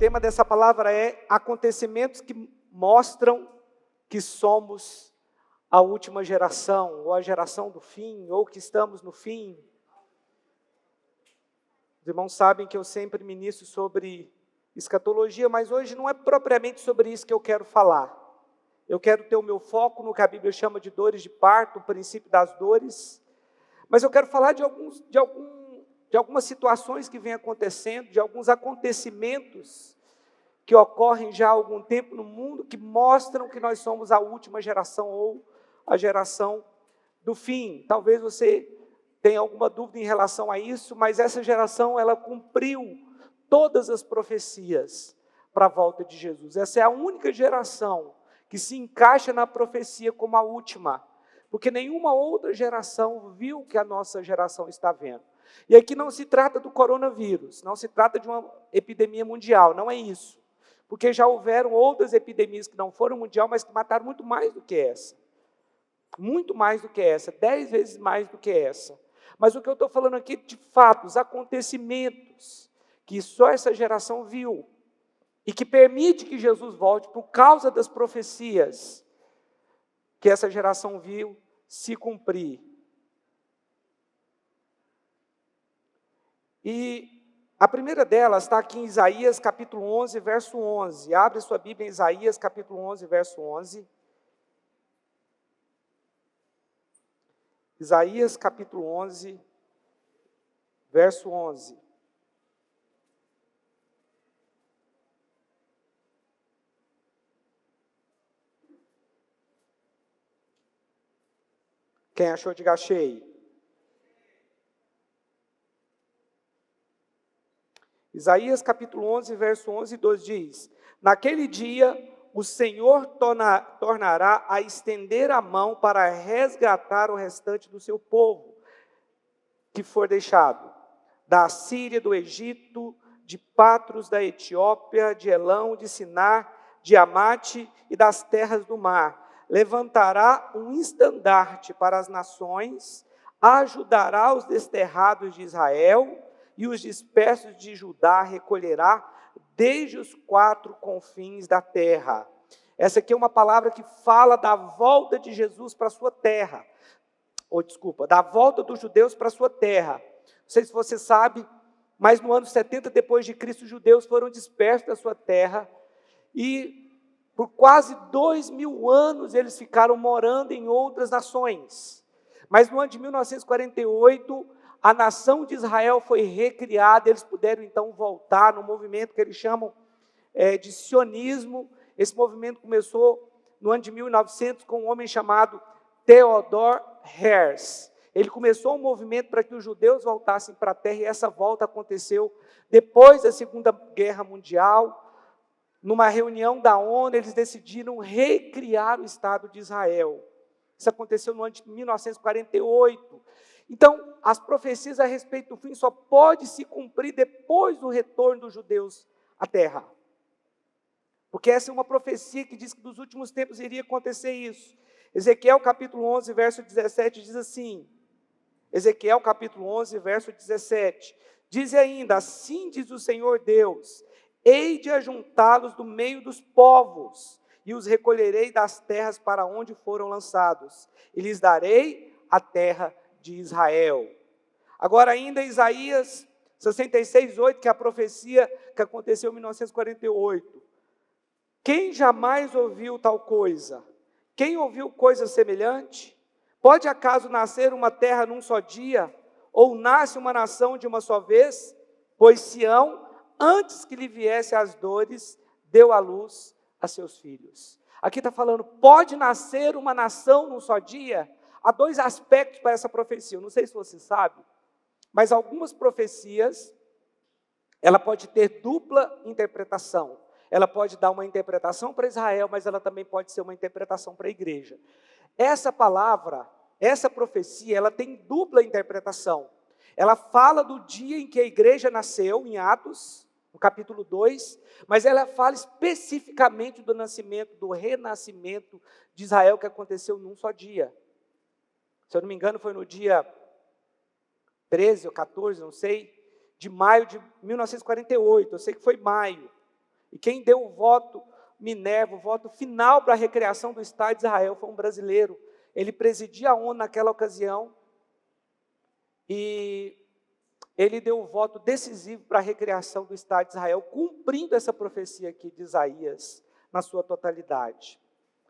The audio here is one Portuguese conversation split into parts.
tema dessa palavra é acontecimentos que mostram que somos a última geração, ou a geração do fim, ou que estamos no fim. Os irmãos sabem que eu sempre ministro sobre escatologia, mas hoje não é propriamente sobre isso que eu quero falar. Eu quero ter o meu foco no que a Bíblia chama de dores de parto, o princípio das dores, mas eu quero falar de algumas situações que vêm acontecendo, de alguns acontecimentos que ocorrem já há algum tempo no mundo, que mostram que nós somos a última geração ou a geração do fim. Talvez você tenha alguma dúvida em relação a isso, mas essa geração, ela cumpriu todas as profecias para a volta de Jesus. Essa é a única geração que se encaixa na profecia como a última, porque nenhuma outra geração viu o que a nossa geração está vendo. E aqui não se trata do coronavírus, não se trata de uma epidemia mundial, não é isso. Porque já houveram outras epidemias que não foram mundial, mas que mataram muito mais do que essa. Muito mais do que essa, 10 vezes mais do que essa. Mas o que eu estou falando aqui, de fato, os acontecimentos que só essa geração viu, e que permite que Jesus volte por causa das profecias que essa geração viu se cumprir. E a primeira delas está aqui em Isaías capítulo 11, verso 11. Abre sua Bíblia em Isaías capítulo 11, verso 11. Isaías capítulo 11, verso 11. Quem achou, diga achei. Isaías capítulo 11, verso 11 e 12 diz: naquele dia o Senhor tornará a estender a mão para resgatar o restante do seu povo, que for deixado, da Assíria, do Egito, de Patros, da Etiópia, de Elão, de Sinar, de Amate e das terras do mar. Levantará um estandarte para as nações, ajudará os desterrados de Israel, e os dispersos de Judá recolherá desde os 4 confins da terra. Essa aqui é uma palavra que fala da volta de Jesus para a sua terra. Da volta dos judeus para a sua terra. Não sei se você sabe, mas no ano 70 depois de Cristo, os judeus foram dispersos da sua terra, e por quase 2000 anos eles ficaram morando em outras nações. Mas no ano de 1948, a nação de Israel foi recriada, eles puderam então voltar no movimento que eles chamam de sionismo. Esse movimento começou no ano de 1900 com um homem chamado Theodor Herzl. Ele começou um movimento para que os judeus voltassem para a terra, e essa volta aconteceu depois da Segunda Guerra Mundial. Numa reunião da ONU, eles decidiram recriar o Estado de Israel. Isso aconteceu no ano de 1948. Então, as profecias a respeito do fim só podem se cumprir depois do retorno dos judeus à terra. Porque essa é uma profecia que diz que nos últimos tempos iria acontecer isso. Ezequiel capítulo 11, verso 17 diz assim, Ezequiel capítulo 11, verso 17, diz ainda: assim diz o Senhor Deus, hei de ajuntá-los do meio dos povos, e os recolherei das terras para onde foram lançados, e lhes darei a terra de Israel. Agora ainda Isaías 66, 8, que é a profecia que aconteceu em 1948. Quem jamais ouviu tal coisa? Quem ouviu coisa semelhante? Pode acaso nascer uma terra num só dia? Ou nasce uma nação de uma só vez? Pois Sião, antes que lhe viesse as dores, deu à luz a seus filhos. Aqui está falando, pode nascer uma nação num só dia? Há 2 aspectos para essa profecia. Eu não sei se você sabe, mas algumas profecias, ela pode ter dupla interpretação. Ela pode dar uma interpretação para Israel, mas ela também pode ser uma interpretação para a igreja. Essa palavra, essa profecia, ela tem dupla interpretação. Ela fala do dia em que a igreja nasceu, em Atos, no capítulo 2, mas ela fala especificamente do nascimento, do renascimento de Israel, que aconteceu num só dia. Se eu não me engano, foi no dia 13 ou 14, não sei, de maio de 1948, eu sei que foi maio. E quem deu o voto Minerva, o voto final para a recriação do Estado de Israel, foi um brasileiro. Ele presidia a ONU naquela ocasião e ele deu o voto decisivo para a recriação do Estado de Israel, cumprindo essa profecia aqui de Isaías na sua totalidade.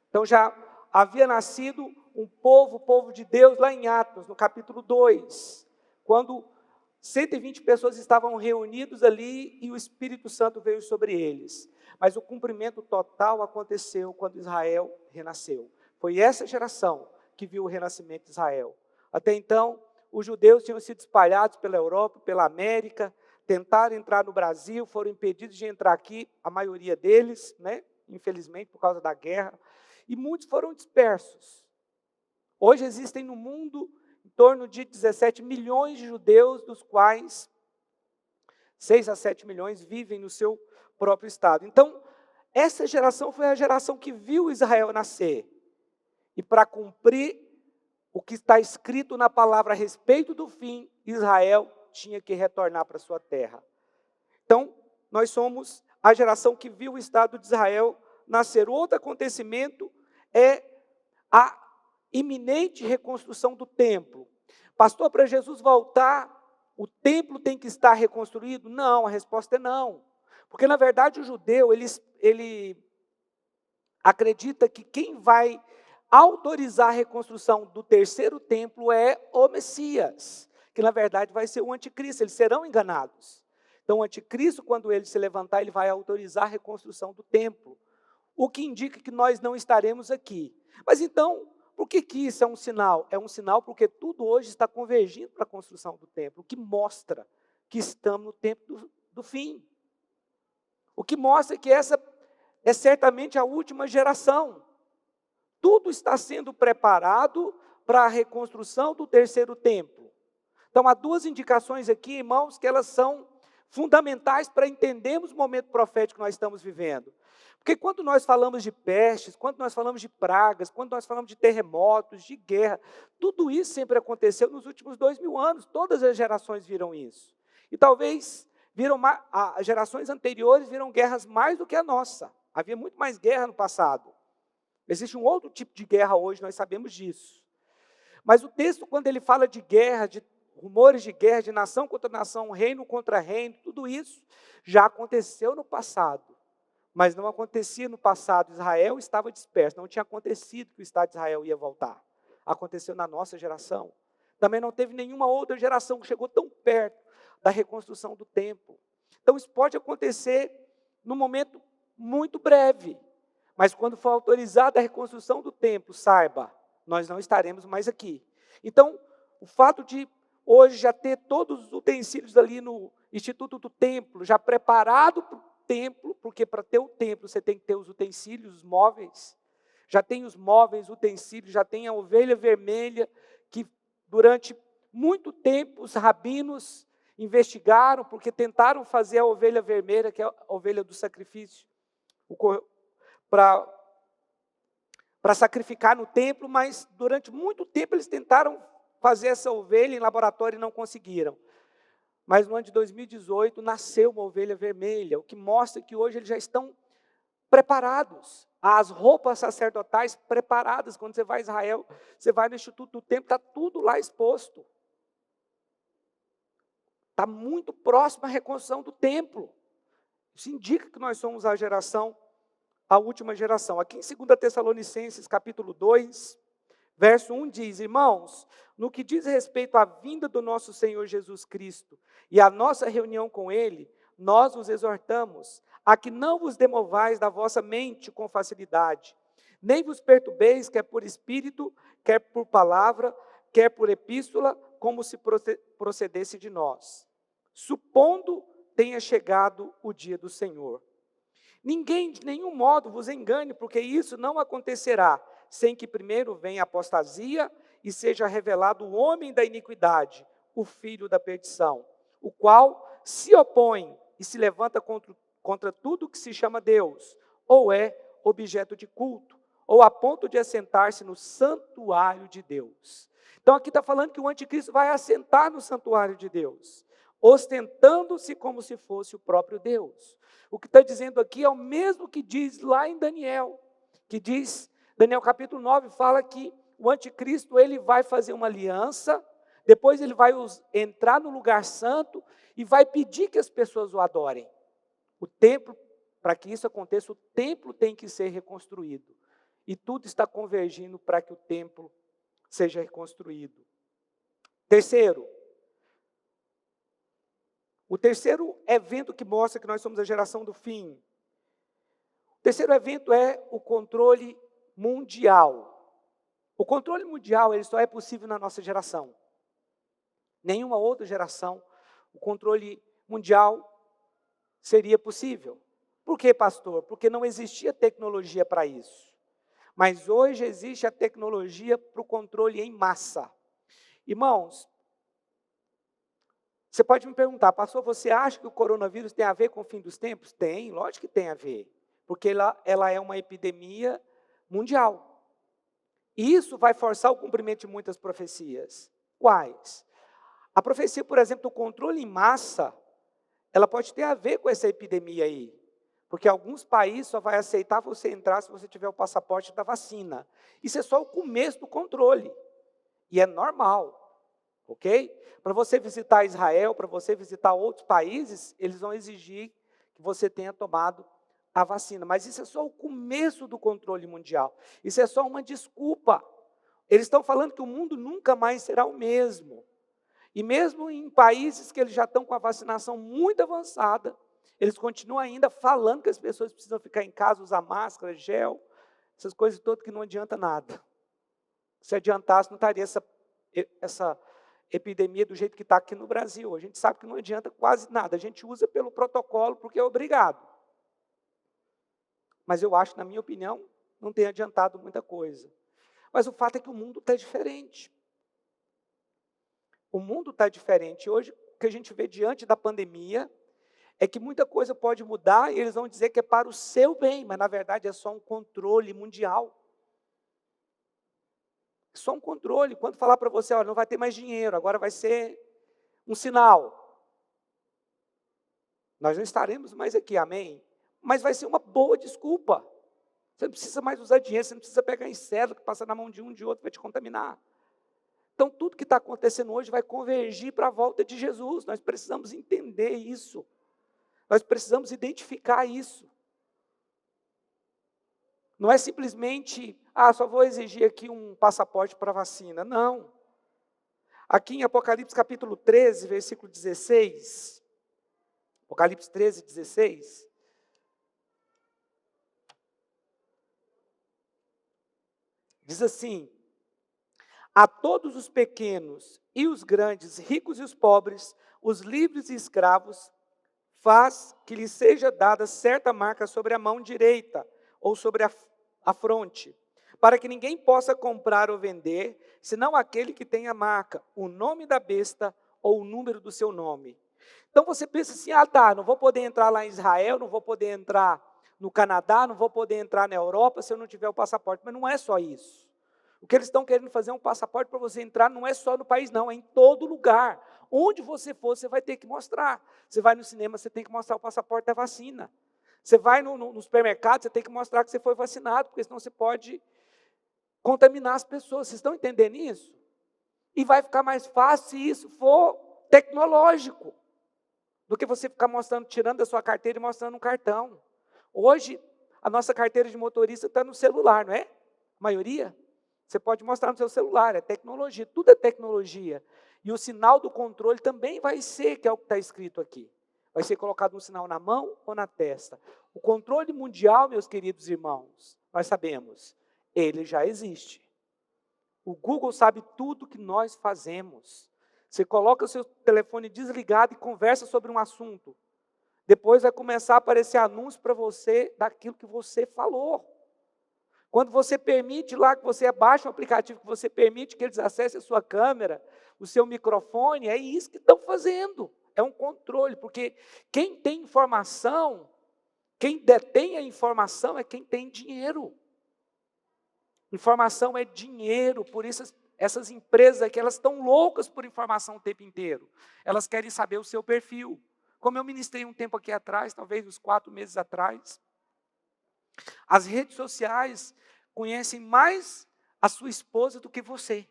Então já havia nascido um povo, o povo de Deus, lá em Atos, no capítulo 2, quando 120 pessoas estavam reunidos ali e o Espírito Santo veio sobre eles. Mas o cumprimento total aconteceu quando Israel renasceu. Foi essa geração que viu o renascimento de Israel. Até então, os judeus tinham sido espalhados pela Europa, pela América, tentaram entrar no Brasil, foram impedidos de entrar aqui, a maioria deles, né? Infelizmente, por causa da guerra, e muitos foram dispersos. Hoje existem no mundo em torno de 17 milhões de judeus, dos quais 6 a 7 milhões vivem no seu próprio estado. Então, essa geração foi a geração que viu Israel nascer. E para cumprir o que está escrito na palavra a respeito do fim, Israel tinha que retornar para sua terra. Então, nós somos a geração que viu o Estado de Israel nascer. Outro acontecimento é a iminente reconstrução do templo. Pastor, para Jesus voltar, o templo tem que estar reconstruído? Não, a resposta é não. Porque, na verdade, o judeu, ele acredita que quem vai autorizar a reconstrução do terceiro templo é o Messias, que, na verdade, vai ser o anticristo. Eles serão enganados. Então, o anticristo, quando ele se levantar, ele vai autorizar a reconstrução do templo, o que indica que nós não estaremos aqui. Mas, então, por que isso é um sinal? É um sinal porque tudo hoje está convergindo para a construção do templo, o que mostra que estamos no tempo do fim. O que mostra que essa é certamente a última geração. Tudo está sendo preparado para a reconstrução do terceiro templo. Então, há duas indicações aqui, irmãos, que elas são fundamentais para entendermos o momento profético que nós estamos vivendo. Porque quando nós falamos de pestes, quando nós falamos de pragas, quando nós falamos de terremotos, de guerra, tudo isso sempre aconteceu nos últimos 2000 anos. Todas as gerações viram isso. E talvez as gerações anteriores viram guerras mais do que a nossa. Havia muito mais guerra no passado. Existe um outro tipo de guerra hoje, nós sabemos disso. Mas o texto, quando ele fala de guerra, de rumores de guerra, de nação contra nação, reino contra reino, tudo isso já aconteceu no passado. Mas não acontecia no passado. Israel estava disperso, não tinha acontecido que o Estado de Israel ia voltar. Aconteceu na nossa geração. Também não teve nenhuma outra geração que chegou tão perto da reconstrução do templo. Então isso pode acontecer num momento muito breve. Mas quando for autorizada a reconstrução do templo, saiba, nós não estaremos mais aqui. Então, o fato de hoje já ter todos os utensílios ali no Instituto do Templo, já preparado para o templo, porque para ter o templo você tem que ter os utensílios, os móveis. Já tem os móveis, utensílios, já tem a ovelha vermelha, que durante muito tempo os rabinos investigaram, porque tentaram fazer a ovelha vermelha, que é a ovelha do sacrifício, para sacrificar no templo, mas durante muito tempo eles tentaram fazer essa ovelha em laboratório e não conseguiram. Mas no ano de 2018 nasceu uma ovelha vermelha, o que mostra que hoje eles já estão preparados. As roupas sacerdotais preparadas. Quando você vai a Israel, você vai no Instituto do Templo, está tudo lá exposto. Está muito próximo à reconstrução do templo. Isso indica que nós somos a última geração. Aqui em 2 Tessalonicenses, capítulo 2, verso 1 diz: irmãos, no que diz respeito à vinda do nosso Senhor Jesus Cristo e à nossa reunião com Ele, nós vos exortamos a que não vos demovais da vossa mente com facilidade, nem vos perturbeis, quer por espírito, quer por palavra, quer por epístola, como se procedesse de nós, supondo tenha chegado o dia do Senhor. Ninguém de nenhum modo vos engane, porque isso não acontecerá, sem que primeiro venha a apostasia e seja revelado o homem da iniquidade, o filho da perdição, o qual se opõe e se levanta contra tudo que se chama Deus, ou é objeto de culto, ou a ponto de assentar-se no santuário de Deus. Então aqui está falando que o anticristo vai assentar no santuário de Deus. ostentando-se como se fosse o próprio Deus. O que está dizendo aqui é o mesmo que diz lá em Daniel, que diz, Daniel capítulo 9 fala que o anticristo ele vai fazer uma aliança, depois ele vai entrar no lugar santo e vai pedir que as pessoas o adorem. O templo, para que isso aconteça, o templo tem que ser reconstruído. E tudo está convergindo para que o templo seja reconstruído. Terceiro, o terceiro evento que mostra que nós somos a geração do fim. O terceiro evento é o controle mundial. O controle mundial ele só é possível na nossa geração. Nenhuma outra geração, o controle mundial seria possível. Por quê, pastor? Porque não existia tecnologia para isso. Mas hoje existe a tecnologia para o controle em massa. Irmãos, você pode me perguntar, pastor, você acha que o coronavírus tem a ver com o fim dos tempos? Tem, lógico que tem a ver. Porque ela é uma epidemia mundial. E isso vai forçar o cumprimento de muitas profecias. Quais? A profecia, por exemplo, do controle em massa, ela pode ter a ver com essa epidemia aí. Porque alguns países só vai aceitar você entrar se você tiver o passaporte da vacina. Isso é só o começo do controle. E é normal. Ok? Para você visitar Israel, para você visitar outros países, eles vão exigir que você tenha tomado a vacina. Mas isso é só o começo do controle mundial. Isso é só uma desculpa. Eles estão falando que o mundo nunca mais será o mesmo. E mesmo em países que eles já estão com a vacinação muito avançada, eles continuam ainda falando que as pessoas precisam ficar em casa, usar máscara, gel, essas coisas todas que não adianta nada. Se adiantasse, não estaria essa epidemia do jeito que está aqui no Brasil. A gente sabe que não adianta quase nada. A gente usa pelo protocolo porque é obrigado. Mas eu acho, na minha opinião, não tem adiantado muita coisa. Mas o fato é que o mundo está diferente. O mundo está diferente. Hoje, o que a gente vê diante da pandemia é que muita coisa pode mudar e eles vão dizer que é para o seu bem, mas na verdade é só um controle mundial. Só um controle. Quando falar para você, olha, não vai ter mais dinheiro, agora vai ser um sinal. Nós não estaremos mais aqui, amém? Mas vai ser uma boa desculpa. Você não precisa mais usar dinheiro, você não precisa pegar em cédula que passa na mão de um de outro, vai te contaminar. Então, tudo que está acontecendo hoje vai convergir para a volta de Jesus. Nós precisamos entender isso. Nós precisamos identificar isso. Não é simplesmente, só vou exigir aqui um passaporte para vacina. Não. Aqui em Apocalipse capítulo 13, versículo 16. Apocalipse 13, 16. Diz assim: a todos os pequenos e os grandes, ricos e os pobres, os livres e escravos, faz que lhe seja dada certa marca sobre a mão direita ou sobre a fronte, para que ninguém possa comprar ou vender, senão aquele que tem a marca, o nome da besta ou o número do seu nome. Então você pensa assim, não vou poder entrar lá em Israel, não vou poder entrar no Canadá, não vou poder entrar na Europa se eu não tiver o passaporte. Mas não é só isso. O que eles estão querendo fazer é um passaporte para você entrar, não é só no país não, é em todo lugar. Onde você for, você vai ter que mostrar. Você vai no cinema, você tem que mostrar o passaporte da vacina. Você vai no supermercado, você tem que mostrar que você foi vacinado, porque senão você pode contaminar as pessoas. Vocês estão entendendo isso? E vai ficar mais fácil se isso for tecnológico, do que você ficar mostrando, tirando da sua carteira e mostrando um cartão. Hoje, a nossa carteira de motorista está no celular, não é? A maioria. Você pode mostrar no seu celular, é tecnologia, tudo é tecnologia. E o sinal do controle também vai ser, que é o que está escrito aqui. Vai ser colocado um sinal na mão ou na testa. O controle mundial, meus queridos irmãos, nós sabemos, ele já existe. O Google sabe tudo que nós fazemos. Você coloca o seu telefone desligado e conversa sobre um assunto. Depois vai começar a aparecer anúncio para você daquilo que você falou. Quando você permite lá, que você baixa um aplicativo, que você permite que eles acessem a sua câmera, o seu microfone, é isso que estão fazendo. É um controle, porque quem tem informação, quem detém a informação é quem tem dinheiro. Informação é dinheiro, por isso essas empresas aqui, elas estão loucas por informação o tempo inteiro. Elas querem saber o seu perfil. Como eu ministrei um tempo aqui atrás, talvez uns 4 meses atrás, as redes sociais conhecem mais a sua esposa do que você.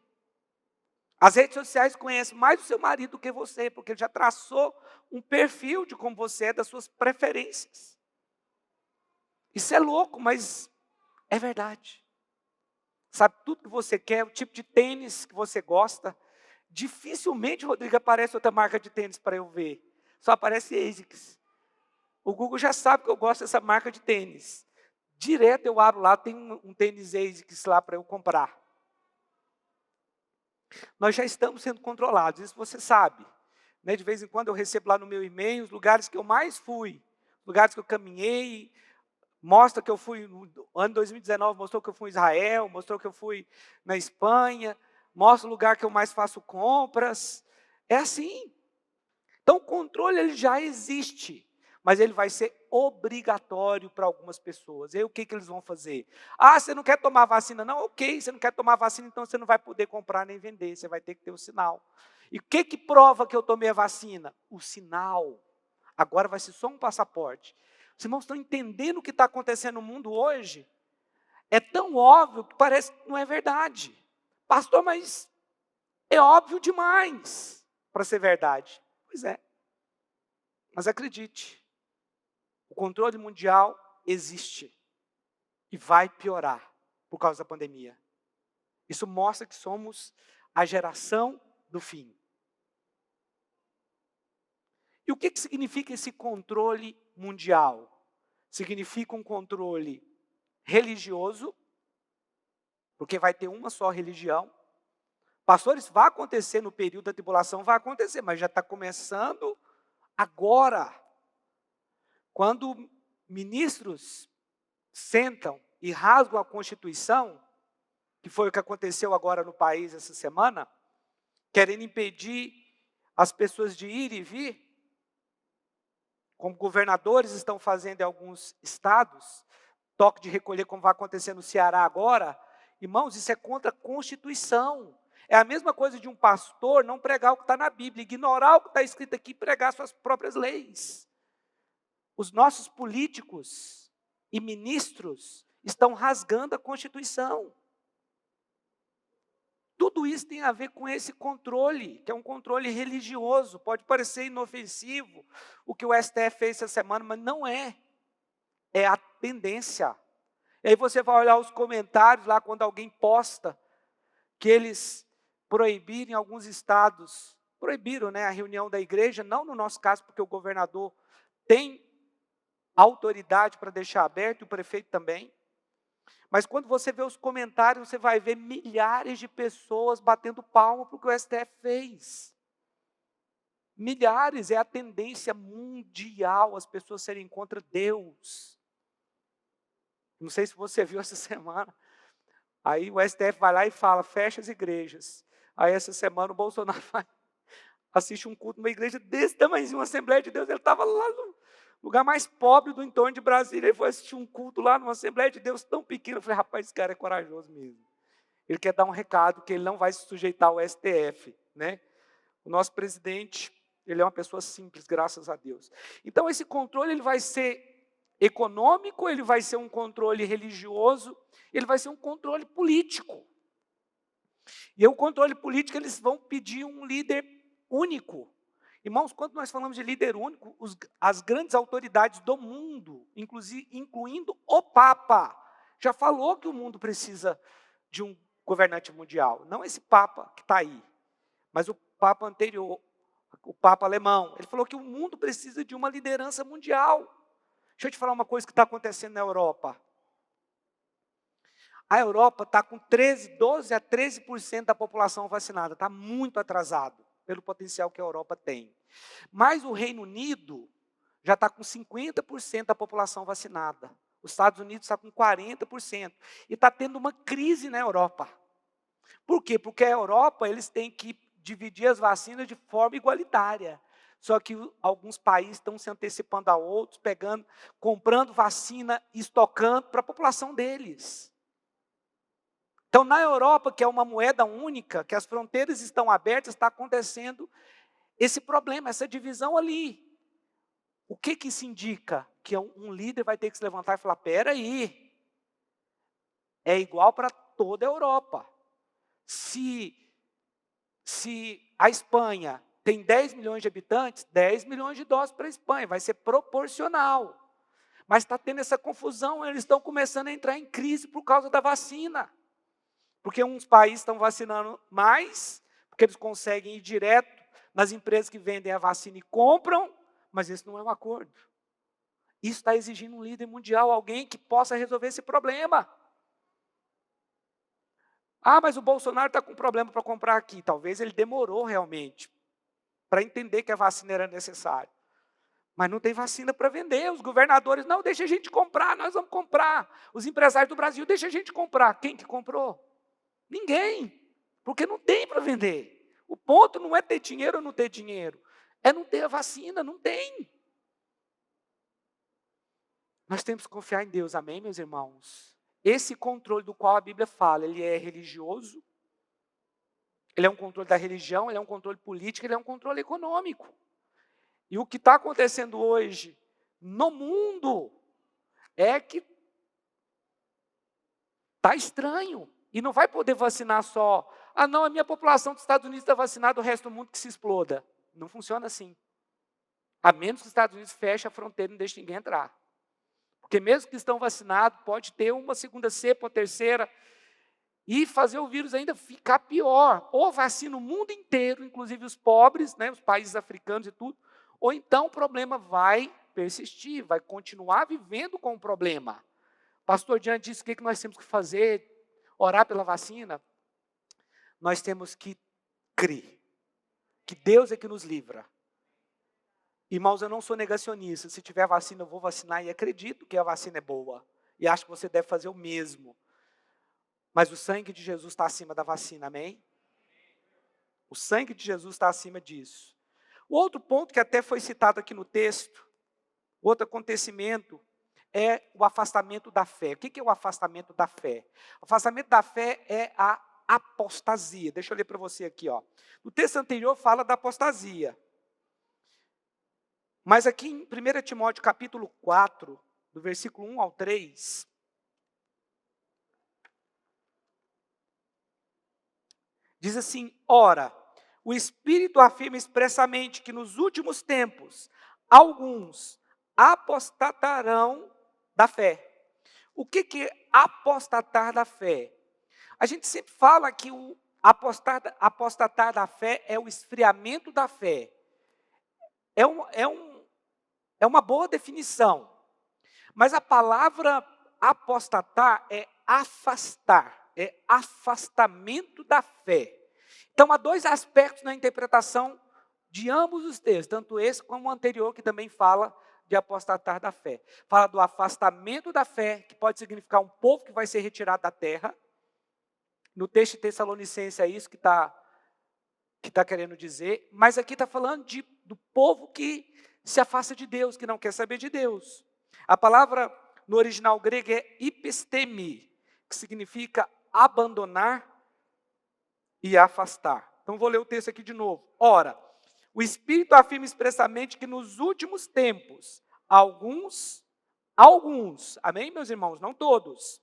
As redes sociais conhecem mais o seu marido do que você, porque ele já traçou um perfil de como você é, das suas preferências. Isso é louco, mas é verdade. Sabe tudo que você quer, o tipo de tênis que você gosta. Dificilmente, Rodrigo, aparece outra marca de tênis para eu ver. Só aparece ASICS. O Google já sabe que eu gosto dessa marca de tênis. Direto eu abro lá, tem um tênis ASICS lá para eu comprar. Nós já estamos sendo controlados, isso você sabe. Né? De vez em quando eu recebo lá no meu e-mail os lugares que eu mais fui, lugares que eu caminhei, mostra que eu fui, no ano 2019 mostrou que eu fui em Israel, mostrou que eu fui na Espanha, mostra o lugar que eu mais faço compras. É assim. Então o controle ele já existe, mas ele vai ser obrigatório para algumas pessoas. E aí o que eles vão fazer? Ah, você não quer tomar vacina? Não, ok, você não quer tomar vacina, então você não vai poder comprar nem vender, você vai ter que ter o sinal. E o que prova que eu tomei a vacina? O sinal. Agora vai ser só um passaporte. Os irmãos estão entendendo o que está acontecendo no mundo hoje? É tão óbvio que parece que não é verdade. Pastor, mas é óbvio demais para ser verdade. Pois é. Mas acredite, o controle mundial existe e vai piorar por causa da pandemia. Isso mostra que somos a geração do fim. E o que significa esse controle mundial? Significa um controle religioso, porque vai ter uma só religião. Pastores, vai acontecer no período da tribulação, vai acontecer, mas já está começando agora. Quando ministros sentam e rasgam a Constituição, que foi o que aconteceu agora no país essa semana, querendo impedir as pessoas de ir e vir, como governadores estão fazendo em alguns estados, toque de recolher como vai acontecer no Ceará agora, irmãos, isso é contra a Constituição. É a mesma coisa de um pastor não pregar o que está na Bíblia, ignorar o que está escrito aqui e pregar suas próprias leis. Os nossos políticos e ministros estão rasgando a Constituição. Tudo isso tem a ver com esse controle, que é um controle religioso. Pode parecer inofensivo o que o STF fez essa semana, mas não é. É a tendência. E aí você vai olhar os comentários lá, quando alguém posta que eles proibiram em alguns estados, proibiram, né, a reunião da igreja, não no nosso caso, porque o governador tem autoridade para deixar aberto, e o prefeito também. Mas quando você vê os comentários, você vai ver milhares de pessoas batendo palma para o que o STF fez. Milhares, é a tendência mundial, as pessoas serem contra Deus. Não sei se você viu essa semana. Aí o STF vai lá e fala, fecha as igrejas. Aí essa semana o Bolsonaro assiste um culto numa igreja desse tamanhozinho, uma Assembleia de Deus. Ele estava lá no lugar mais pobre do entorno de Brasília. Ele foi assistir um culto lá numa Assembleia de Deus tão pequena. Eu falei, rapaz, esse cara é corajoso mesmo. Ele quer dar um recado que ele não vai se sujeitar ao STF. Né? O nosso presidente, ele é uma pessoa simples, graças a Deus. Então esse controle ele vai ser econômico, ele vai ser um controle religioso, ele vai ser um controle político. E o controle político, eles vão pedir um líder único. Irmãos, quando nós falamos de líder único, as grandes autoridades do mundo, incluindo o Papa, já falou que o mundo precisa de um governante mundial. Não esse Papa que está aí, mas o Papa anterior, o Papa alemão. Ele falou que o mundo precisa de uma liderança mundial. Deixa eu te falar uma coisa que está acontecendo na Europa. A Europa está com 12 a 13% da população vacinada. Está muito atrasado pelo potencial que a Europa tem. Mas o Reino Unido já está com 50% da população vacinada. Os Estados Unidos está com 40%. E está tendo uma crise na Europa. Por quê? Porque a Europa, eles têm que dividir as vacinas de forma igualitária. Só que alguns países estão se antecipando a outros, comprando vacina e estocando para a população deles. Então, na Europa, que é uma moeda única, que as fronteiras estão abertas, está acontecendo esse problema, essa divisão ali. O que isso indica? Que um líder vai ter que se levantar e falar, espera aí, é igual para toda a Europa. Se a Espanha tem 10 milhões de habitantes, 10 milhões de doses para a Espanha, vai ser proporcional. Mas está tendo essa confusão, eles estão começando a entrar em crise por causa da vacina. Porque uns países estão vacinando mais, porque eles conseguem ir direto nas empresas que vendem a vacina e compram, mas esse não é um acordo. Isso está exigindo um líder mundial, alguém que possa resolver esse problema. Ah, mas o Bolsonaro está com problema para comprar aqui. Talvez ele demorou realmente para entender que a vacina era necessária. Mas não tem vacina para vender. Os governadores, não, deixa a gente comprar, nós vamos comprar. Os empresários do Brasil, deixa a gente comprar. Quem que comprou? Ninguém, porque não tem para vender. O ponto não é ter dinheiro ou não ter dinheiro, é não ter a vacina, não tem. Nós temos que confiar em Deus, amém, meus irmãos? Esse controle do qual a Bíblia fala, ele é religioso, ele é um controle da religião, ele é um controle político, ele é um controle econômico. E o que está acontecendo hoje no mundo é que está estranho. E não vai poder vacinar só. Ah, não, a minha população dos Estados Unidos está vacinada, o resto do mundo que se exploda. Não funciona assim. A menos que os Estados Unidos fechem a fronteira e não deixem ninguém entrar. Porque mesmo que estão vacinados, pode ter uma segunda cepa, uma terceira, e fazer o vírus ainda ficar pior. Ou vacina o mundo inteiro, inclusive os pobres, né, os países africanos e tudo, ou então o problema vai persistir, vai continuar vivendo com o problema. Pastor, diante disso, o que nós temos que fazer? Orar pela vacina? Nós temos que crer que Deus é que nos livra. Irmãos, eu não sou negacionista. Se tiver vacina, eu vou vacinar e acredito que a vacina é boa. E acho que você deve fazer o mesmo. Mas o sangue de Jesus está acima da vacina, amém? O sangue de Jesus está acima disso. O outro ponto que até foi citado aqui no texto, outro acontecimento, é o afastamento da fé. O que é o afastamento da fé? O afastamento da fé é a apostasia. Deixa eu ler para você aqui. No texto anterior fala da apostasia. Mas aqui em 1 Timóteo capítulo 4, do versículo 1 ao 3, diz assim, ora, o Espírito afirma expressamente que nos últimos tempos, alguns apostatarão da fé. O que é apostatar da fé? A gente sempre fala que o apostatar da fé é o esfriamento da fé. É uma boa definição. Mas a palavra apostatar é afastar, é afastamento da fé. Então há dois aspectos na interpretação de ambos os textos, tanto esse como o anterior, que também fala de apostatar da fé. Fala do afastamento da fé, que pode significar um povo que vai ser retirado da terra. No texto de Tessalonicenses é isso que está querendo dizer. Mas aqui está falando do povo que se afasta de Deus, que não quer saber de Deus. A palavra no original grego é episteme, que significa abandonar e afastar. Então vou ler o texto aqui de novo. Ora, o Espírito afirma expressamente que nos últimos tempos, alguns, amém, meus irmãos? Não todos,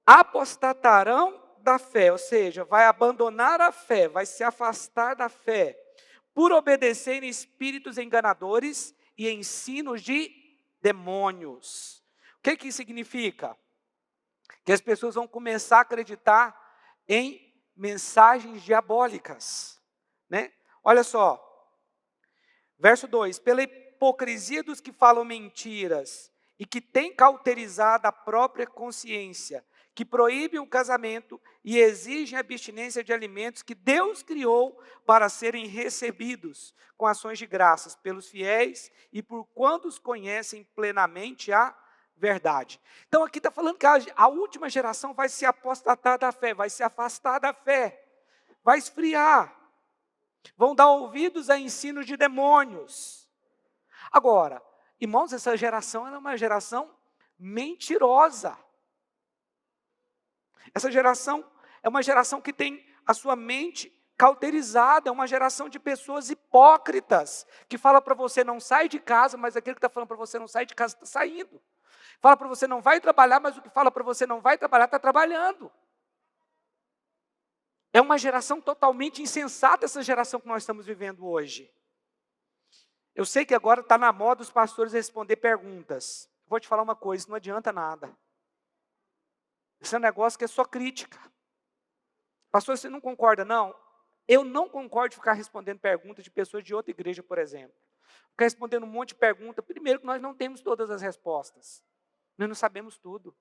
apostatarão da fé, ou seja, vai abandonar a fé, vai se afastar da fé, por obedecerem espíritos enganadores e ensinos de demônios. O que isso significa? Que as pessoas vão começar a acreditar em mensagens diabólicas, né? Olha só, verso 2, pela hipocrisia dos que falam mentiras e que têm cauterizado a própria consciência, que proíbem o casamento e exigem abstinência de alimentos que Deus criou para serem recebidos com ações de graças pelos fiéis e por quantos conhecem plenamente a verdade. Então aqui está falando que a última geração vai se apostatar da fé, vai se afastar da fé, vai esfriar, vão dar ouvidos a ensinos de demônios. Agora, irmãos, essa geração é uma geração mentirosa. Essa geração é uma geração que tem a sua mente cauterizada, é uma geração de pessoas hipócritas, que fala para você não sai de casa, mas aquele que está falando para você não sai de casa está saindo. Fala para você não vai trabalhar, mas o que fala para você não vai trabalhar está trabalhando. É uma geração totalmente insensata essa geração que nós estamos vivendo hoje. Eu sei que agora está na moda os pastores responder perguntas. Vou te falar uma coisa, isso não adianta nada. Esse é um negócio que é só crítica. Pastor, você não concorda? Não. Eu não concordo de ficar respondendo perguntas de pessoas de outra igreja, por exemplo. Ficar respondendo um monte de perguntas. Primeiro que nós não temos todas as respostas. Nós não sabemos tudo.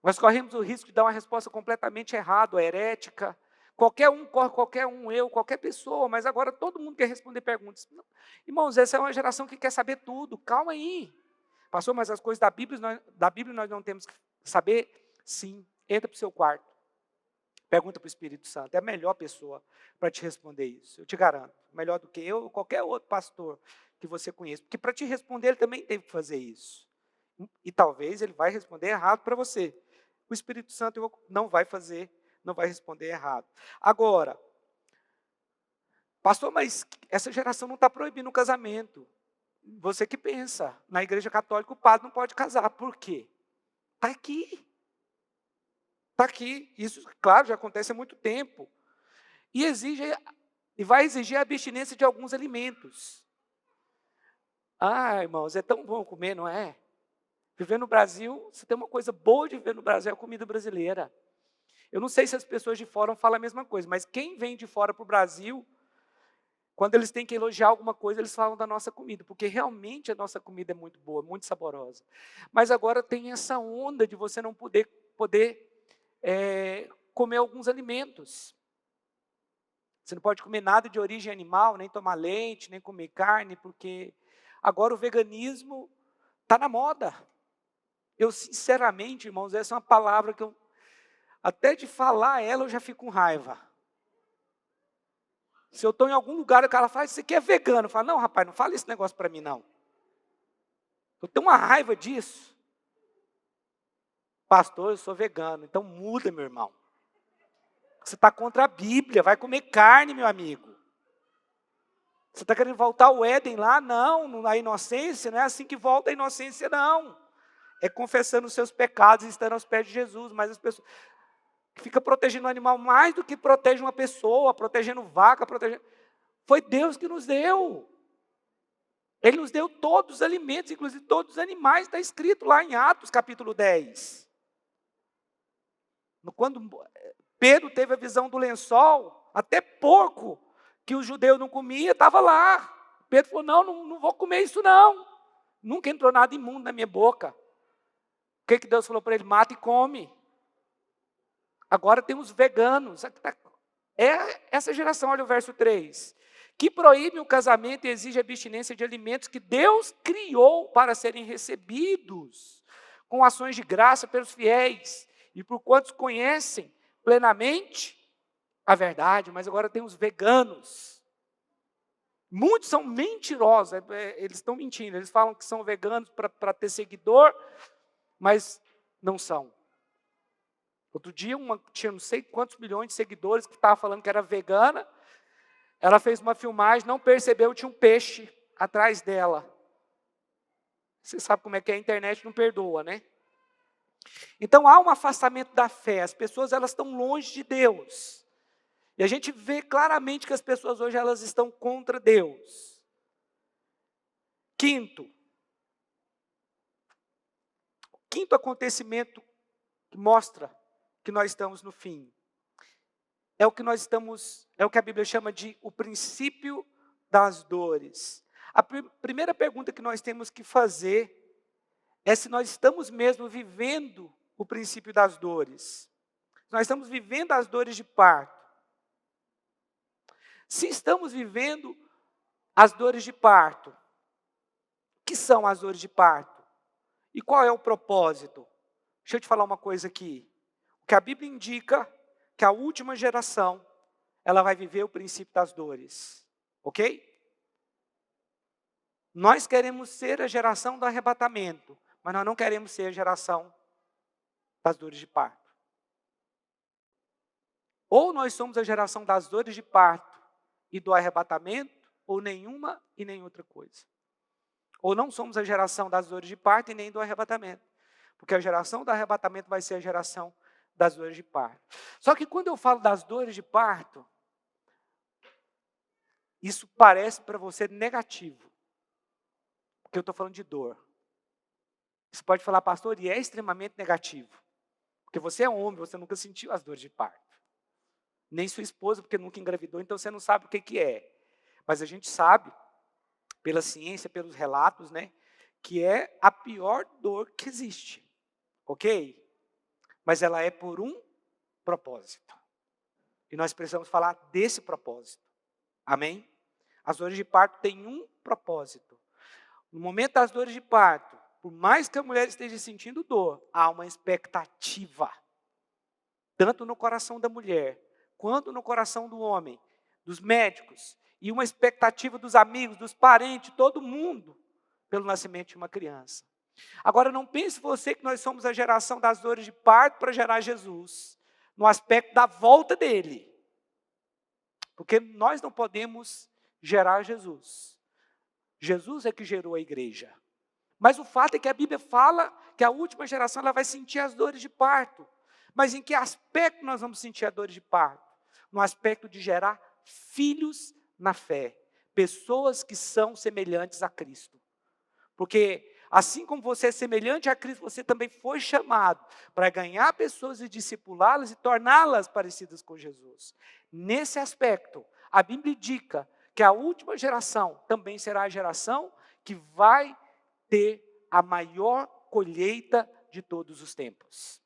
Nós corremos o risco de dar uma resposta completamente errada, herética. Qualquer um corre, qualquer um, eu, qualquer pessoa, mas agora todo mundo quer responder perguntas. Não. Irmãos, essa é uma geração que quer saber tudo. Calma aí. Pastor, mas as coisas da Bíblia nós não temos que saber? Sim. Entra para o seu quarto. Pergunta para o Espírito Santo. É a melhor pessoa para te responder isso. Eu te garanto. Melhor do que eu ou qualquer outro pastor que você conheça. Porque para te responder, ele também teve que fazer isso. E talvez ele vai responder errado para você. O Espírito Santo não vai fazer, não vai responder errado. Agora, pastor, mas essa geração não está proibindo o casamento. Você que pensa, na igreja católica o padre não pode casar. Por quê? Está aqui. Está aqui. Isso, claro, já acontece há muito tempo. E vai exigir a abstinência de alguns alimentos. Ah, irmãos, é tão bom comer, não é? Viver no Brasil, se tem uma coisa boa de viver no Brasil, é a comida brasileira. Eu não sei se as pessoas de fora falam a mesma coisa, mas quem vem de fora para o Brasil, quando eles têm que elogiar alguma coisa, eles falam da nossa comida, porque realmente a nossa comida é muito boa, muito saborosa. Mas agora tem essa onda de você não poder comer alguns alimentos. Você não pode comer nada de origem animal, nem tomar leite, nem comer carne, porque agora o veganismo está na moda. Eu, sinceramente, irmãos, essa é uma palavra que até de falar ela, eu já fico com raiva. Se eu estou em algum lugar, o cara fala, isso aqui é vegano. Eu falo, não, rapaz, não fala esse negócio para mim, não. Eu tenho uma raiva disso. Pastor, eu sou vegano, então muda, meu irmão. Você está contra a Bíblia, vai comer carne, meu amigo. Você está querendo voltar ao Éden lá? Não, na inocência, não é assim que volta a inocência, não. É confessando os seus pecados e estando aos pés de Jesus. Mas as pessoas ficam protegendo o animal mais do que protegem uma pessoa, protegendo vaca, Foi Deus que nos deu. Ele nos deu todos os alimentos, inclusive todos os animais, está escrito lá em Atos capítulo 10. Quando Pedro teve a visão do lençol, até porco que o judeu não comia, estava lá. Pedro falou, não vou comer isso não. Nunca entrou nada imundo na minha boca. O que Deus falou para ele? Mata e come. Agora tem os veganos. Essa geração, olha o verso 3. Que proíbe o casamento e exige abstinência de alimentos que Deus criou para serem recebidos, com ações de graça pelos fiéis, e por quantos conhecem plenamente a verdade. Mas agora tem os veganos. Muitos são mentirosos, eles estão mentindo, eles falam que são veganos para ter seguidor, mas não são. Outro dia, tinha não sei quantos milhões de seguidores que estava falando que era vegana. Ela fez uma filmagem, não percebeu, tinha um peixe atrás dela. Você sabe como é que a internet não perdoa, né? Então, há um afastamento da fé. As pessoas elas estão longe de Deus. E a gente vê claramente que as pessoas hoje elas estão contra Deus. Quinto acontecimento que mostra que nós estamos no fim. É o que a Bíblia chama de o princípio das dores. A primeira pergunta que nós temos que fazer é se nós estamos mesmo vivendo o princípio das dores. Nós estamos vivendo as dores de parto. Se estamos vivendo as dores de parto, o que são as dores de parto? E qual é o propósito? Deixa eu te falar uma coisa aqui. O que a Bíblia indica que a última geração, ela vai viver o princípio das dores. Ok? Nós queremos ser a geração do arrebatamento, mas nós não queremos ser a geração das dores de parto. Ou nós somos a geração das dores de parto e do arrebatamento, ou nenhuma e nem outra coisa. Ou não somos a geração das dores de parto e nem do arrebatamento. Porque a geração do arrebatamento vai ser a geração das dores de parto. Só que quando eu falo das dores de parto, isso parece para você negativo. Porque eu estou falando de dor. Você pode falar, pastor, e é extremamente negativo. Porque você é homem, você nunca sentiu as dores de parto. Nem sua esposa, porque nunca engravidou, então você não sabe o que é. Mas a gente sabe, pela ciência, pelos relatos, né, que é a pior dor que existe. Ok? Mas ela é por um propósito. E nós precisamos falar desse propósito. Amém? As dores de parto têm um propósito. No momento das dores de parto, por mais que a mulher esteja sentindo dor, há uma expectativa. Tanto no coração da mulher, quanto no coração do homem, dos médicos, e uma expectativa dos amigos, dos parentes, todo mundo, pelo nascimento de uma criança. Agora, não pense você que nós somos a geração das dores de parto para gerar Jesus, no aspecto da volta dele. Porque nós não podemos gerar Jesus. Jesus é que gerou a igreja. Mas o fato é que a Bíblia fala que a última geração ela vai sentir as dores de parto. Mas em que aspecto nós vamos sentir as dores de parto? No aspecto de gerar filhos na fé. Pessoas que são semelhantes a Cristo. Porque assim como você é semelhante a Cristo, você também foi chamado para ganhar pessoas e discipulá-las e torná-las parecidas com Jesus. Nesse aspecto, a Bíblia indica que a última geração também será a geração que vai ter a maior colheita de todos os tempos.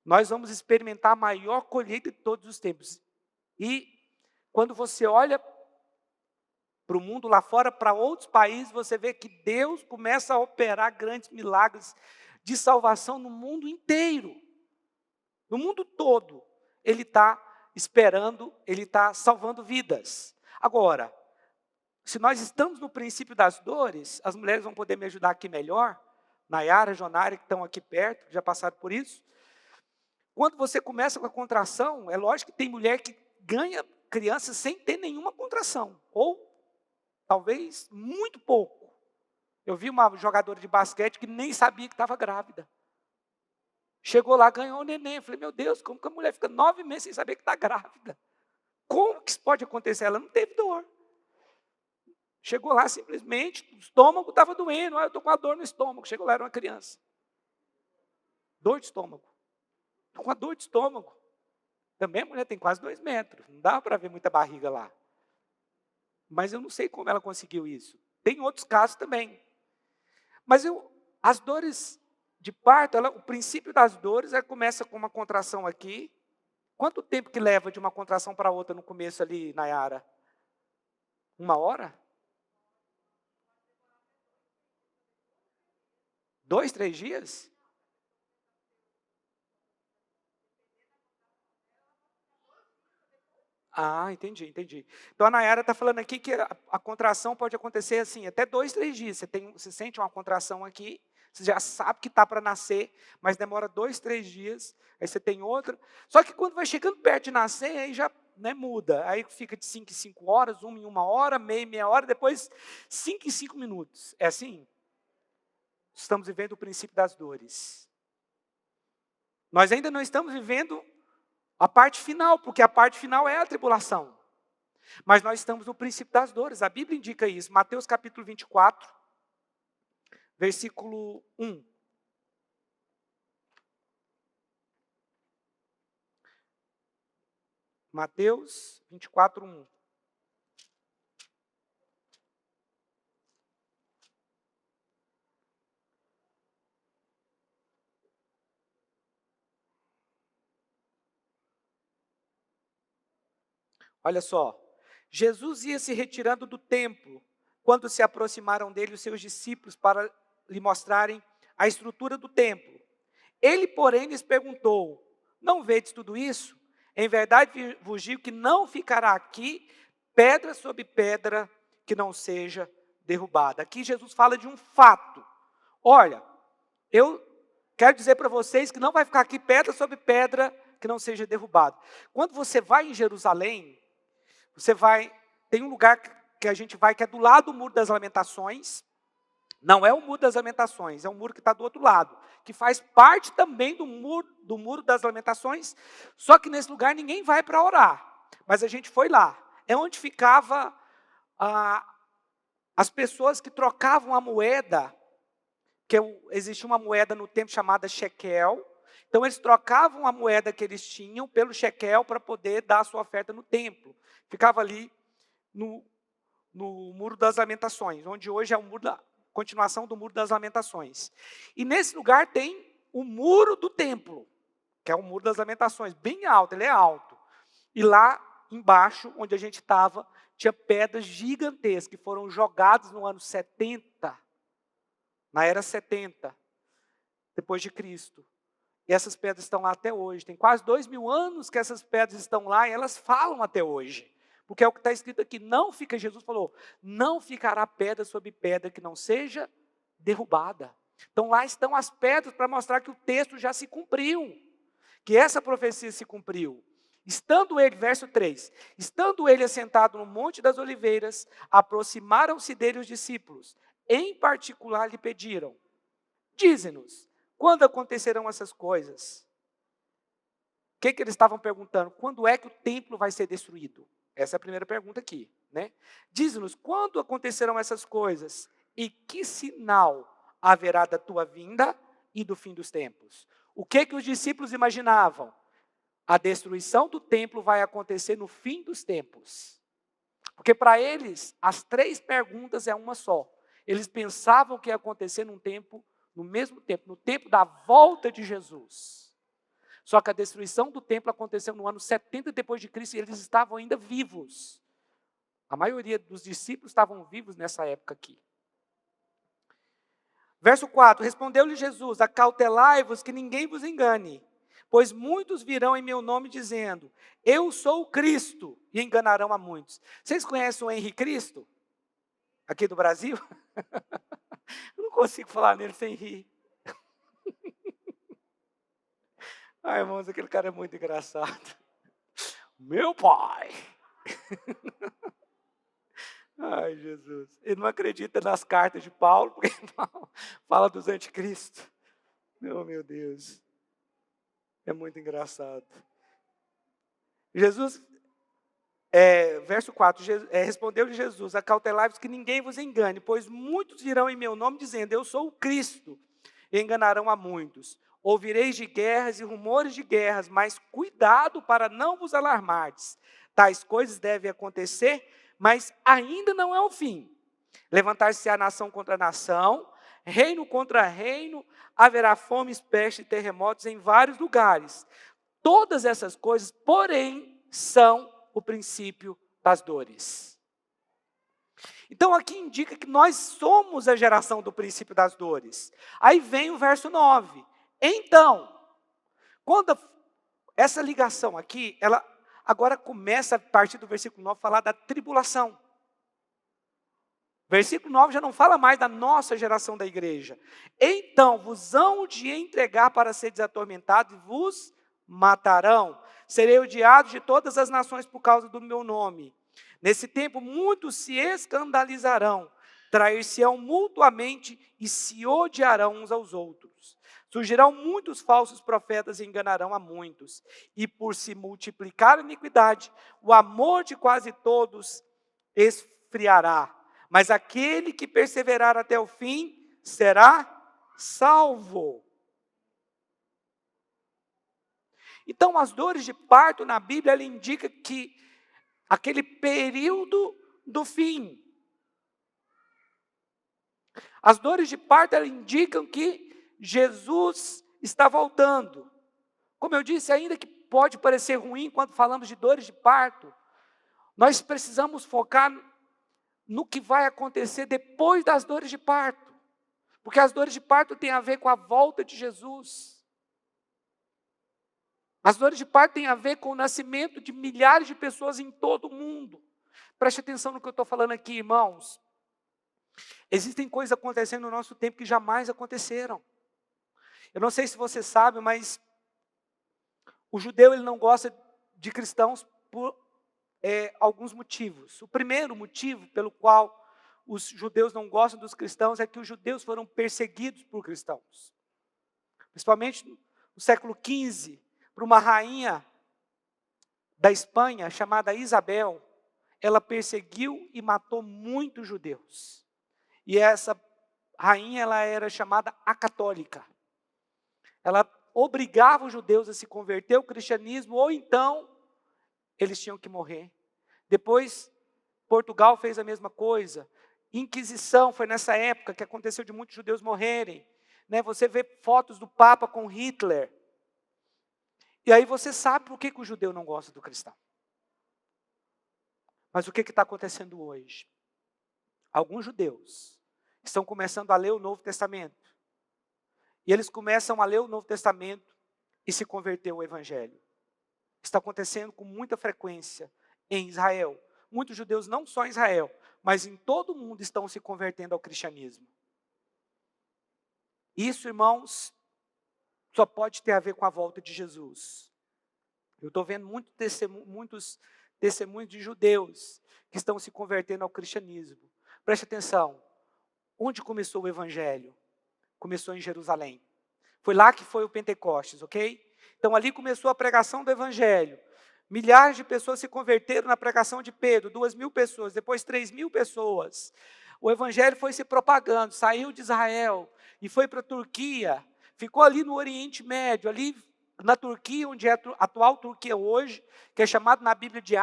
Nós vamos experimentar a maior colheita de todos os tempos. E quando você olha para o mundo lá fora, para outros países, você vê que Deus começa a operar grandes milagres de salvação no mundo inteiro. No mundo todo, Ele está esperando, Ele está salvando vidas. Agora, se nós estamos no princípio das dores, as mulheres vão poder me ajudar aqui melhor, Nayara, Jonara, que estão aqui perto, que já passaram por isso. Quando você começa com a contração, é lógico que tem mulher que ganha criança sem ter nenhuma contração, ou talvez muito pouco. Eu vi uma jogadora de basquete que nem sabia que estava grávida. Chegou lá, ganhou o neném. Eu falei, meu Deus, como que a mulher fica 9 meses sem saber que está grávida? Como que isso pode acontecer? Ela não teve dor. Chegou lá simplesmente, o estômago estava doendo. Eu estou com a dor no estômago. Chegou lá, era uma criança. Dor de estômago. Estou com a dor de estômago. Também a mulher tem quase 2 metros. Não dava para ver muita barriga lá. Mas eu não sei como ela conseguiu isso. Tem outros casos também. Mas as dores de parto, o princípio das dores começa com uma contração aqui. Quanto tempo que leva de uma contração para outra no começo ali, Nayara? 1 hora? 2, 3 dias? Ah, entendi. Então a Nayara está falando aqui que a contração pode acontecer assim, até 2, 3 dias. Você sente uma contração aqui, você já sabe que está para nascer, mas demora 2, 3 dias, aí você tem outra. Só que quando vai chegando perto de nascer, aí já muda. Aí fica de 5 em 5 horas, 1 em 1 hora, meia hora, depois 5 em 5 minutos. É assim? Estamos vivendo o princípio das dores. Nós ainda não estamos vivendo a parte final, porque a parte final é a tribulação. Mas nós estamos no princípio das dores. A Bíblia indica isso. Mateus capítulo 24, versículo 1. Mateus 24, 1. Olha só, Jesus ia se retirando do templo, quando se aproximaram dele os seus discípulos para lhe mostrarem a estrutura do templo. Ele, porém, lhes perguntou, não vedes tudo isso? Em verdade vos digo que não ficará aqui pedra sobre pedra que não seja derrubada. Aqui Jesus fala de um fato. Olha, eu quero dizer para vocês que não vai ficar aqui pedra sobre pedra que não seja derrubado. Quando você vai em Jerusalém, tem um lugar que a gente vai que é do lado do Muro das Lamentações. Não é o Muro das Lamentações, é um muro que está do outro lado, que faz parte também do muro das Lamentações, só que nesse lugar ninguém vai para orar, mas a gente foi lá. É onde ficava as pessoas que trocavam a moeda, existia uma moeda no templo chamada shekel, então eles trocavam a moeda que eles tinham pelo shekel para poder dar a sua oferta no templo. Ficava ali no Muro das Lamentações, onde hoje é o continuação do Muro das Lamentações. E nesse lugar tem o Muro do Templo, que é o Muro das Lamentações, bem alto, ele é alto. E lá embaixo, onde a gente estava, tinha pedras gigantescas que foram jogadas no ano 70, na era 70, depois de Cristo. E essas pedras estão lá até hoje. Tem quase 2000 anos que essas pedras estão lá e elas falam até hoje. Porque é o que está escrito aqui, Jesus falou, não ficará pedra sobre pedra que não seja derrubada. Então lá estão as pedras para mostrar que o texto já se cumpriu, que essa profecia se cumpriu. Estando ele, verso 3, estando ele assentado no Monte das Oliveiras, aproximaram-se dele os discípulos, em particular lhe pediram, dize-nos, quando acontecerão essas coisas? O que eles estavam perguntando? Quando é que o templo vai ser destruído? Essa é a primeira pergunta aqui, né? Diz-nos, quando acontecerão essas coisas? E que sinal haverá da tua vinda e do fim dos tempos? O que os discípulos imaginavam? A destruição do templo vai acontecer no fim dos tempos. Porque para eles, as três perguntas é uma só. Eles pensavam que ia acontecer no mesmo tempo, no tempo da volta de Jesus. Só que a destruição do templo aconteceu no ano 70 depois de Cristo e eles estavam ainda vivos. A maioria dos discípulos estavam vivos nessa época aqui. Verso 4, respondeu-lhe Jesus, acautelai-vos que ninguém vos engane, pois muitos virão em meu nome dizendo, eu sou o Cristo, e enganarão a muitos. Vocês conhecem o Henri Cristo? Aqui do Brasil? Eu não consigo falar nele sem rir. Ai, irmãos, aquele cara é muito engraçado. Meu pai! Ai, Jesus. Ele não acredita nas cartas de Paulo, porque Paulo fala dos anticristos. Oh, meu Deus. É muito engraçado. Verso 4, respondeu-lhe Jesus, acautelai-vos que ninguém vos engane, pois muitos virão em meu nome dizendo, eu sou o Cristo, e enganarão a muitos. Ouvireis de guerras e rumores de guerras, mas cuidado para não vos alarmardes. Tais coisas devem acontecer, mas ainda não é o fim. Levantar-se-á nação contra nação, reino contra reino, haverá fome, peste e terremotos em vários lugares. Todas essas coisas, porém, são o princípio das dores. Então aqui indica que nós somos a geração do princípio das dores. Aí vem o verso 9. Então, quando essa ligação aqui, ela agora começa a partir do versículo 9 a falar da tribulação. Versículo 9 já não fala mais da nossa geração da igreja. Então vos hão de entregar para seres atormentados e vos matarão. Serei odiado de todas as nações por causa do meu nome. Nesse tempo muitos se escandalizarão, trair-se-ão mutuamente e se odiarão uns aos outros. Surgirão muitos falsos profetas e enganarão a muitos. E por se multiplicar a iniquidade, o amor de quase todos esfriará. Mas aquele que perseverar até o fim será salvo. Então, as dores de parto na Bíblia, ela indica que aquele período do fim. As dores de parto, elas indicam que Jesus está voltando. Como eu disse, ainda que pode parecer ruim quando falamos de dores de parto, nós precisamos focar no que vai acontecer depois das dores de parto. Porque as dores de parto têm a ver com a volta de Jesus. As dores de parto têm a ver com o nascimento de milhares de pessoas em todo o mundo. Preste atenção no que eu estou falando aqui, irmãos. Existem coisas acontecendo no nosso tempo que jamais aconteceram. Eu não sei se você sabe, mas o judeu ele não gosta de cristãos por alguns motivos. O primeiro motivo pelo qual os judeus não gostam dos cristãos é que os judeus foram perseguidos por cristãos. Principalmente no século XV, por uma rainha da Espanha chamada Isabel, ela perseguiu e matou muitos judeus. E essa rainha ela era chamada a católica. Ela obrigava os judeus a se converter ao cristianismo, ou então eles tinham que morrer. Depois, Portugal fez a mesma coisa. Inquisição, foi nessa época que aconteceu de muitos judeus morrerem. Você vê fotos do Papa com Hitler. E aí você sabe por que o judeu não gosta do cristão. Mas o que está acontecendo hoje? Alguns judeus estão começando a ler o Novo Testamento. E eles começam a ler o Novo Testamento e se converter ao Evangelho. Está acontecendo com muita frequência em Israel. Muitos judeus, não só em Israel, mas em todo o mundo estão se convertendo ao cristianismo. Isso, irmãos, só pode ter a ver com a volta de Jesus. Eu estou vendo muitos testemunhos de judeus que estão se convertendo ao cristianismo. Preste atenção, onde começou o Evangelho? Começou em Jerusalém. Foi lá que foi o Pentecostes, ok? Então ali começou a pregação do Evangelho. Milhares de pessoas se converteram na pregação de Pedro, 2.000 pessoas, depois 3.000 pessoas. O Evangelho foi se propagando, saiu de Israel e foi para a Turquia, ficou ali no Oriente Médio, ali na Turquia, onde é a atual Turquia hoje, que é chamado na Bíblia de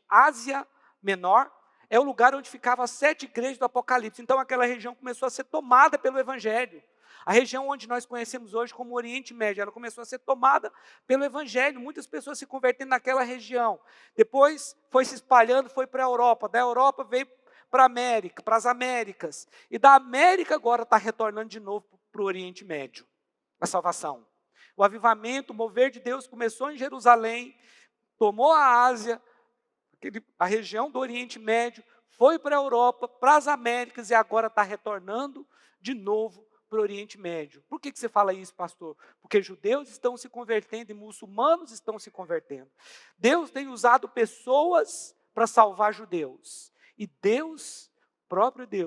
Ásia Menor, é o lugar onde ficavam as 7 igrejas do Apocalipse. Então aquela região começou a ser tomada pelo Evangelho. A região onde nós conhecemos hoje como Oriente Médio, ela começou a ser tomada pelo Evangelho. Muitas pessoas se convertendo naquela região. Depois foi se espalhando, foi para a Europa. Da Europa veio para a América, para as Américas. E da América agora está retornando de novo para o Oriente Médio, a salvação. O avivamento, o mover de Deus começou em Jerusalém, tomou a Ásia, a região do Oriente Médio, foi para a Europa, para as Américas e agora está retornando de novo para o Oriente Médio. Por que você fala isso, pastor? Porque judeus estão se convertendo e muçulmanos estão se convertendo. Deus tem usado pessoas para salvar judeus. E Deus,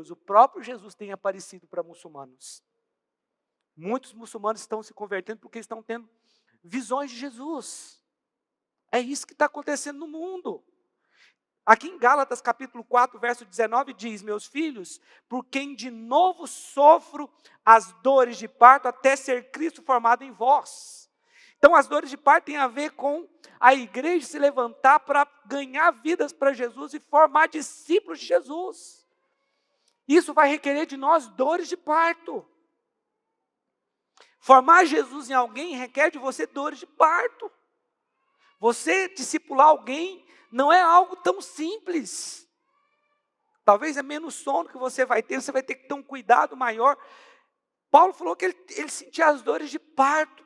o próprio Jesus tem aparecido para muçulmanos. Muitos muçulmanos estão se convertendo porque estão tendo visões de Jesus. É isso que está acontecendo no mundo. Aqui em Gálatas capítulo 4, verso 19 diz: meus filhos, por quem de novo sofro as dores de parto até ser Cristo formado em vós. Então as dores de parto têm a ver com a igreja se levantar para ganhar vidas para Jesus e formar discípulos de Jesus. Isso vai requerer de nós dores de parto. Formar Jesus em alguém requer de você dores de parto. Você discipular alguém não é algo tão simples. Talvez é menos sono que você vai ter que ter um cuidado maior. Paulo falou que ele sentia as dores de parto.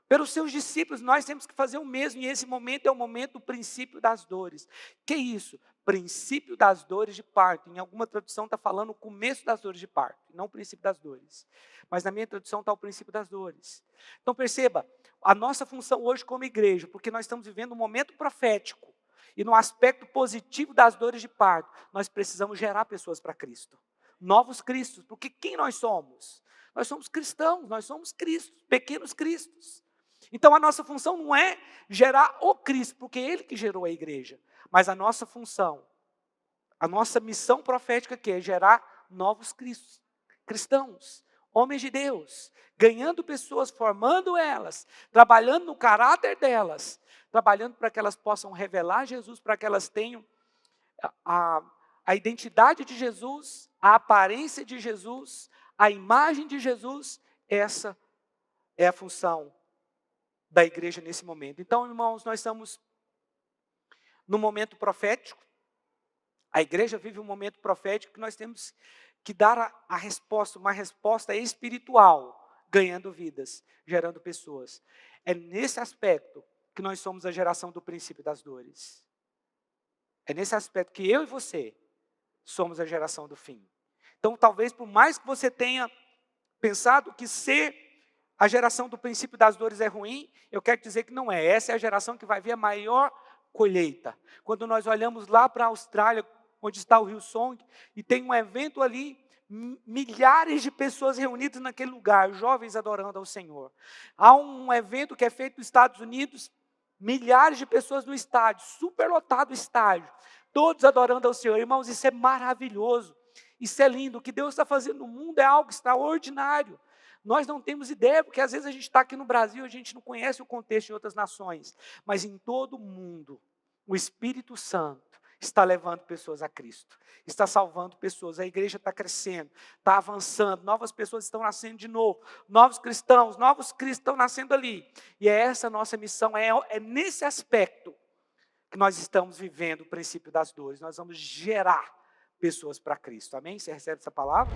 Pelos seus discípulos, nós temos que fazer o mesmo, e esse momento é o momento do princípio das dores. Que isso? Princípio das dores de parto. Em alguma tradução está falando o começo das dores de parto, não o princípio das dores. Mas na minha tradução está o princípio das dores. Então perceba, a nossa função hoje como igreja, porque nós estamos vivendo um momento profético, e no aspecto positivo das dores de parto, nós precisamos gerar pessoas para Cristo. Novos Cristos, porque quem nós somos? Nós somos cristãos, nós somos Cristos, pequenos Cristos. Então a nossa função não é gerar o Cristo, porque é Ele que gerou a igreja. Mas a nossa função, a nossa missão profética aqui é gerar novos Cristos, cristãos, homens de Deus, ganhando pessoas, formando elas, trabalhando no caráter delas, trabalhando para que elas possam revelar Jesus, para que elas tenham a identidade de Jesus, a aparência de Jesus, a imagem de Jesus. Essa é a função da igreja nesse momento. Então, irmãos, nós estamos no momento profético. A igreja vive um momento profético que nós temos que dar a resposta, uma resposta espiritual, ganhando vidas, gerando pessoas. É nesse aspecto que nós somos a geração do princípio das dores. É nesse aspecto que eu e você somos a geração do fim. Então, talvez, por mais que você tenha pensado que ser a geração do princípio das dores é ruim, eu quero dizer que não é. Essa é a geração que vai ver a maior colheita. Quando nós olhamos lá para a Austrália, onde está o Hillsong, e tem um evento ali, milhares de pessoas reunidas naquele lugar, jovens adorando ao Senhor. Há um evento que é feito nos Estados Unidos, milhares de pessoas no estádio, superlotado o estádio, todos adorando ao Senhor. Irmãos, isso é maravilhoso, isso é lindo. O que Deus está fazendo no mundo é algo extraordinário. Nós não temos ideia, porque às vezes a gente está aqui no Brasil, a gente não conhece o contexto em outras nações, mas em todo o mundo, o Espírito Santo está levando pessoas a Cristo, está salvando pessoas, a igreja está crescendo, está avançando, novas pessoas estão nascendo de novo, novos cristãos estão nascendo ali, e é essa a nossa missão, é nesse aspecto que nós estamos vivendo o princípio das dores, nós vamos gerar pessoas para Cristo, amém? Você recebe essa palavra?